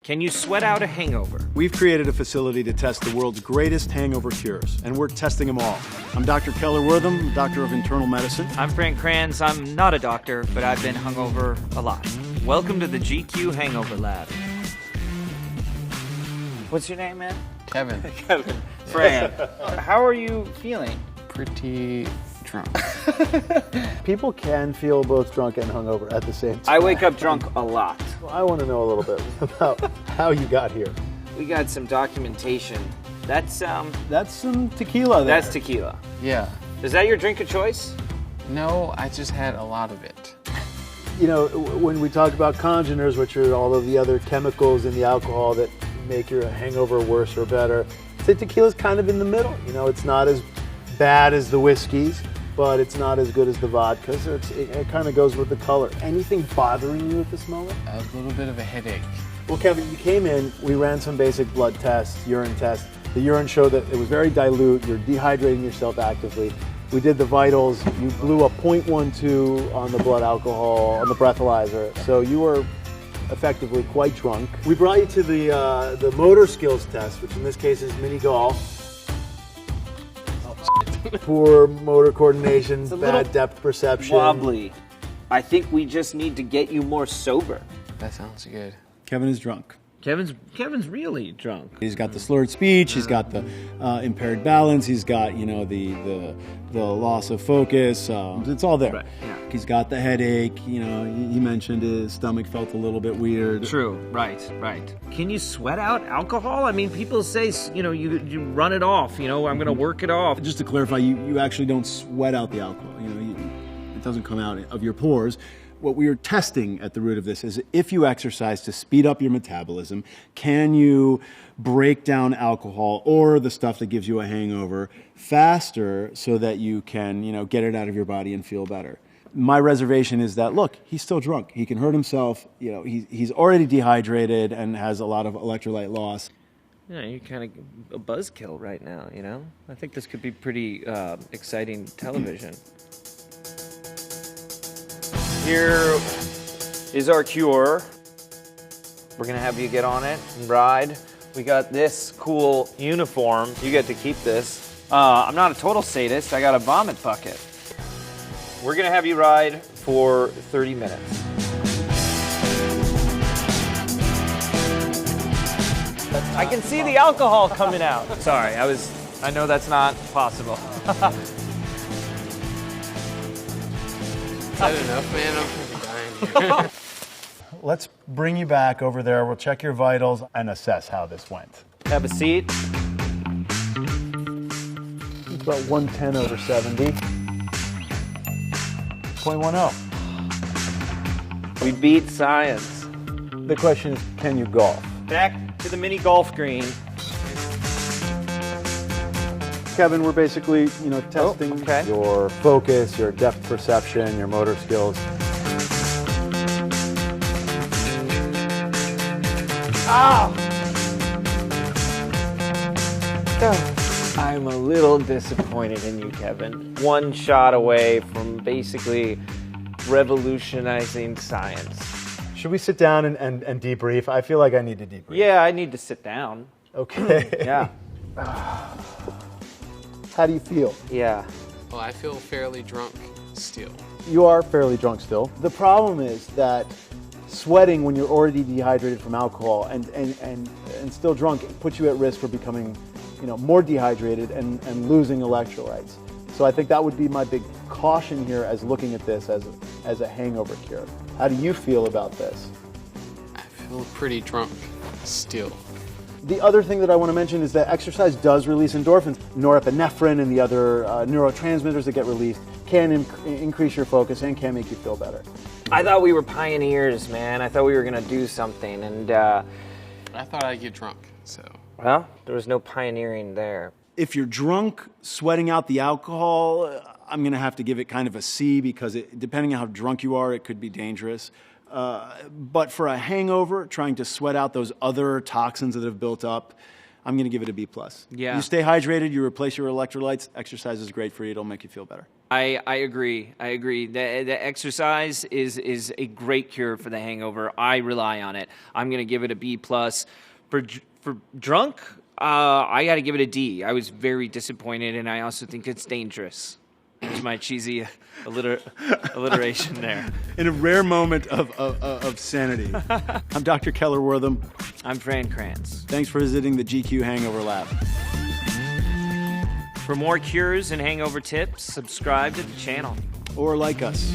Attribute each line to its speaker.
Speaker 1: Can you sweat out a hangover?
Speaker 2: We've created a facility to test the world's greatest hangover cures, and we're testing them all. I'm Dr. Keller Wortham, Doctor of Internal Medicine.
Speaker 1: I'm Frank Kranz. I'm not a doctor, but I've been hungover a lot. Welcome to the GQ Hangover Lab. What's your name, man?
Speaker 3: Kevin.
Speaker 1: Kevin. Fran. How are you feeling?
Speaker 3: Pretty drunk.
Speaker 4: People can feel both drunk and hungover at the same time.
Speaker 1: I wake up drunk a lot.
Speaker 4: Well, I want to know a little bit about how you got here.
Speaker 1: We got some documentation. That's some
Speaker 4: tequila there.
Speaker 1: That's tequila.
Speaker 3: Yeah.
Speaker 1: Is that your drink of choice?
Speaker 3: No, I just had a lot of it.
Speaker 4: You know, when we talk about congeners, which are all of the other chemicals in the alcohol that make your hangover worse or better, I say tequila's kind of in the middle. You know, it's not as bad as the whiskeys, but it's not as good as the vodkas. It kind of goes with the color. Anything bothering you at this moment?
Speaker 3: A little bit of a headache.
Speaker 4: Well, Kevin, you came in, we ran some basic blood tests, urine tests. The urine showed that it was very dilute, you're dehydrating yourself actively. We did the vitals, you blew a 0.12 on the blood alcohol, on the breathalyzer, so you were effectively quite drunk. We brought you to the motor skills test, which in this case is mini golf. Poor motor coordination, bad depth perception.
Speaker 1: Wobbly. I think we just need to get you more sober.
Speaker 3: That sounds good.
Speaker 2: Kevin is drunk.
Speaker 1: Kevin's really drunk.
Speaker 2: He's got the slurred speech, he's got the impaired balance, he's got, you know, the loss of focus. It's all there.
Speaker 1: Right, yeah.
Speaker 2: He's got the headache, you know, he mentioned his stomach felt a little bit weird.
Speaker 1: True, right. Can you sweat out alcohol? I mean, people say, you know, you run it off, you know, I'm going to work it off.
Speaker 2: Just to clarify, you actually don't sweat out the alcohol. You know, it doesn't come out of your pores. What we are testing at the root of this is if you exercise to speed up your metabolism, can you break down alcohol or the stuff that gives you a hangover faster so that you can, you know, get it out of your body and feel better? My reservation is that, look, he's still drunk. He can hurt himself. You know, he's already dehydrated and has a lot of electrolyte loss.
Speaker 1: Yeah, you're kind of a buzzkill right now, you know? I think this could be pretty exciting television. Here is our cure. We're gonna have you get on it and ride. We got this cool uniform. You get to keep this. I'm not a total sadist. I got a vomit bucket. We're gonna have you ride for 30 minutes. I can see the alcohol coming out. Sorry, I know that's not possible.
Speaker 3: Is that enough, man? I'm fucking dying here.
Speaker 4: Let's bring you back over there. We'll check your vitals and assess how this went.
Speaker 1: Have a seat.
Speaker 4: It's about 110 over 70. 0.10.
Speaker 1: We beat science.
Speaker 4: The question is, can you golf?
Speaker 1: Back to the mini golf green.
Speaker 4: Kevin, we're basically, you know, testing
Speaker 1: okay.
Speaker 4: your focus, your depth perception, your motor skills.
Speaker 1: I'm a little disappointed in you, Kevin. One shot away from basically revolutionizing science.
Speaker 4: Should we sit down and debrief? I feel like I need to debrief.
Speaker 1: Yeah, I need to sit down.
Speaker 4: Okay.
Speaker 1: Yeah.
Speaker 4: How do you feel?
Speaker 1: Yeah.
Speaker 3: Well, I feel fairly drunk still.
Speaker 4: You are fairly drunk still. The problem is that sweating when you're already dehydrated from alcohol and still drunk puts you at risk for becoming, you know, more dehydrated and losing electrolytes. So I think that would be my big caution here as looking at this as a hangover cure. How do you feel about this?
Speaker 3: I feel pretty drunk still.
Speaker 4: The other thing that I want to mention is that exercise does release endorphins. Norepinephrine and the other neurotransmitters that get released can increase your focus and can make you feel better.
Speaker 1: I thought we were pioneers, man. I thought we were going to do something, and
Speaker 3: I thought I'd get drunk, so.
Speaker 1: well, there was no pioneering there.
Speaker 2: If you're drunk, sweating out the alcohol, I'm going to have to give it kind of a C because depending on how drunk you are, it could be dangerous. But for a hangover, trying to sweat out those other toxins that have built up, I'm going to give it a B+.
Speaker 1: Yeah.
Speaker 2: You stay hydrated, you replace your electrolytes, exercise is great for you, it'll make you feel better.
Speaker 1: I agree. I agree. The exercise is a great cure for the hangover. I rely on it. I'm going to give it a B+. For drunk, I got to give it a D. I was very disappointed, and I also think it's dangerous. There's my cheesy alliteration there.
Speaker 2: In a rare moment of sanity. I'm Dr. Keller Wortham.
Speaker 1: I'm Fran Kranz.
Speaker 2: Thanks for visiting the GQ Hangover Lab.
Speaker 1: For more cures and hangover tips, subscribe to the channel.
Speaker 2: Or like us.